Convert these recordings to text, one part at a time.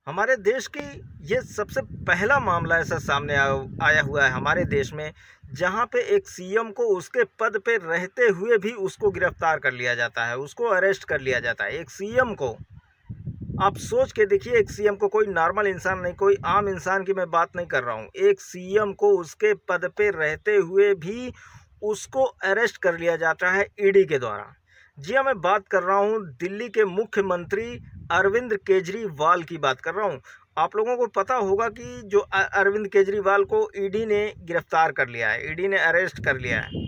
हमारे देश की ये सबसे पहला मामला ऐसा सामने आया हुआ है हमारे देश में, जहाँ पे एक सीएम को उसके पद पे रहते हुए भी उसको गिरफ्तार कर लिया जाता है, उसको अरेस्ट कर लिया जाता है। एक सीएम को आप सोच के देखिए, एक सीएम को, कोई नॉर्मल इंसान नहीं, कोई आम इंसान की मैं बात नहीं कर रहा हूँ, एक सीएम को उसके पद पे रहते हुए भी उसको अरेस्ट कर लिया जाता है ईडी के द्वारा। जी हाँ, मैं बात कर रहा हूँ दिल्ली के मुख्यमंत्री अरविंद केजरीवाल की बात कर रहा हूँ। आप लोगों को पता होगा कि जो अरविंद केजरीवाल को ईडी ने गिरफ्तार कर लिया है, ईडी ने अरेस्ट कर लिया है,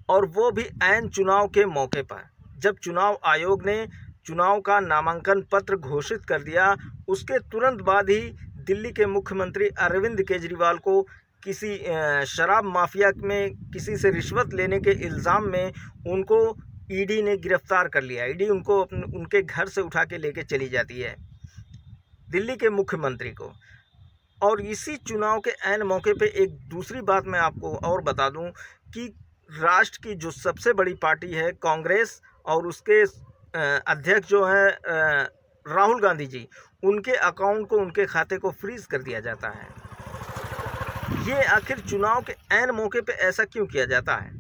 और वो भी ऐन चुनाव के मौके पर, जब चुनाव आयोग ने चुनाव का नामांकन पत्र घोषित कर दिया, उसके तुरंत बाद ही दिल्ली के मुख्यमंत्री अरविंद केजरीवाल को किसी शराब माफिया में किसी से रिश्वत लेने के इल्ज़ाम में उनको ईडी ने गिरफ्तार कर लिया। ईडी उनको उनके घर से उठा के लेके चली जाती है, दिल्ली के मुख्यमंत्री को। और इसी चुनाव के ऐन मौके पे एक दूसरी बात मैं आपको और बता दूं कि राष्ट्र की जो सबसे बड़ी पार्टी है कांग्रेस, और उसके अध्यक्ष जो हैं राहुल गांधी जी, उनके अकाउंट को, उनके खाते को फ्रीज कर दिया जाता है। ये आखिर चुनाव के ऐन मौके पे ऐसा क्यों किया जाता है?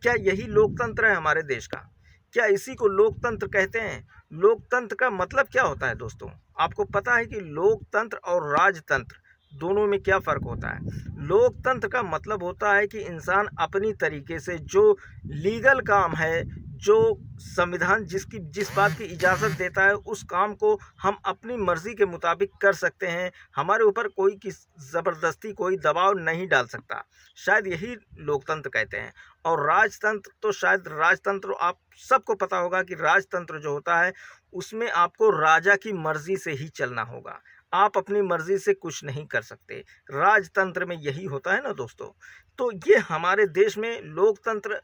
क्या यही लोकतंत्र है हमारे देश का? क्या इसी को लोकतंत्र कहते हैं? लोकतंत्र का मतलब क्या होता है दोस्तों? आपको पता है कि लोकतंत्र और राजतंत्र दोनों में क्या फ़र्क होता है? लोकतंत्र का मतलब होता है कि इंसान अपनी तरीके से जो लीगल काम है, जो संविधान जिस बात की इजाज़त देता है, उस काम को हम अपनी मर्ज़ी के मुताबिक कर सकते हैं। हमारे ऊपर कोई ज़बरदस्ती, कोई दबाव नहीं डाल सकता। शायद यही लोकतंत्र कहते हैं। और राजतंत्र तो शायद, राजतंत्र आप सबको पता होगा कि राजतंत्र जो होता है उसमें आपको राजा की मर्ज़ी से ही चलना होगा, आप अपनी मर्ज़ी से कुछ नहीं कर सकते। राजतंत्र में यही होता है ना दोस्तों। तो ये हमारे देश में लोकतंत्र,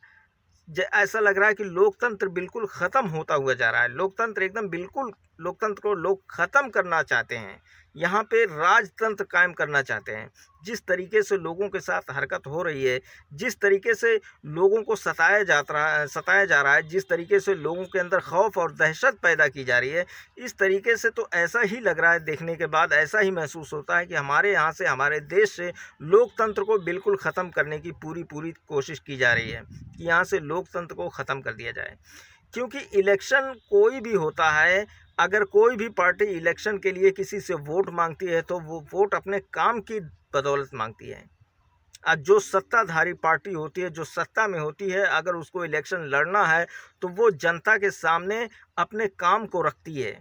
ऐसा लग रहा है कि लोकतंत्र बिल्कुल ख़त्म होता हुआ जा रहा है। लोकतंत्र एकदम बिल्कुल, लोकतंत्र को लोग ख़त्म करना चाहते हैं, यहाँ पे राजतंत्र कायम करना चाहते हैं। जिस तरीके से लोगों के साथ हरकत हो रही है, जिस तरीके से लोगों को सताया जा रहा है, जिस तरीके से लोगों के अंदर खौफ और दहशत पैदा की जा रही है, इस तरीके से तो ऐसा ही लग रहा है, देखने के बाद ऐसा ही महसूस होता है कि हमारे यहाँ से, हमारे देश से लोकतंत्र को बिल्कुल ख़त्म करने की पूरी कोशिश की जा रही है कि यहाँ से लोकतंत्र को ख़त्म कर दिया जाए। क्योंकि इलेक्शन कोई भी होता है, अगर कोई भी पार्टी इलेक्शन के लिए किसी से वोट मांगती है तो वो वोट अपने काम की बदौलत मांगती है। आज जो सत्ताधारी पार्टी होती है, जो सत्ता में होती है, अगर उसको इलेक्शन लड़ना है तो वो जनता के सामने अपने काम को रखती है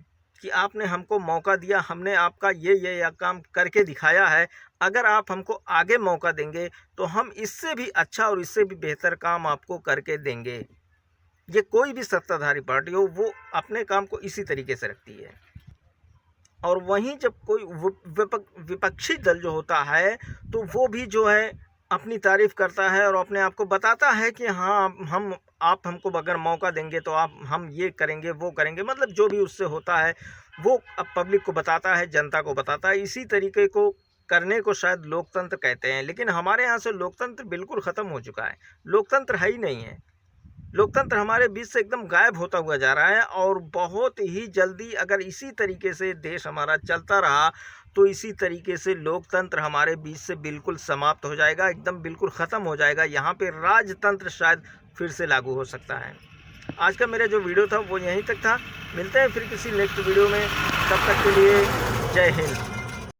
कि आपने हमको मौका दिया, हमने आपका ये काम करके दिखाया है, अगर आप हमको आगे मौका देंगे तो हम इससे भी अच्छा और इससे भी बेहतर काम आपको करके देंगे। ये कोई भी सत्ताधारी पार्टी हो, वो अपने काम को इसी तरीके से रखती है। और वहीं जब कोई विपक्षी दल जो होता है, तो वो भी जो है अपनी तारीफ़ करता है और अपने आप को बताता है कि हाँ, आप हमको अगर मौका देंगे तो हम ये करेंगे, वो करेंगे। मतलब जो भी उससे होता है वो अब पब्लिक को बताता है, जनता को बताता है। इसी तरीके को करने को शायद लोकतंत्र कहते हैं। लेकिन हमारे यहाँ से लोकतंत्र बिल्कुल ख़त्म हो चुका है, लोकतंत्र है ही नहीं है। लोकतंत्र हमारे बीच से एकदम गायब होता हुआ जा रहा है। और बहुत ही जल्दी अगर इसी तरीके से देश हमारा चलता रहा तो इसी तरीके से लोकतंत्र हमारे बीच से बिल्कुल समाप्त हो जाएगा, एकदम बिल्कुल ख़त्म हो जाएगा। यहाँ पे राजतंत्र शायद फिर से लागू हो सकता है। आज का मेरा जो वीडियो था वो यहीं तक था। मिलते हैं फिर किसी नेक्स्ट वीडियो में, तब तक के लिए जय हिंद।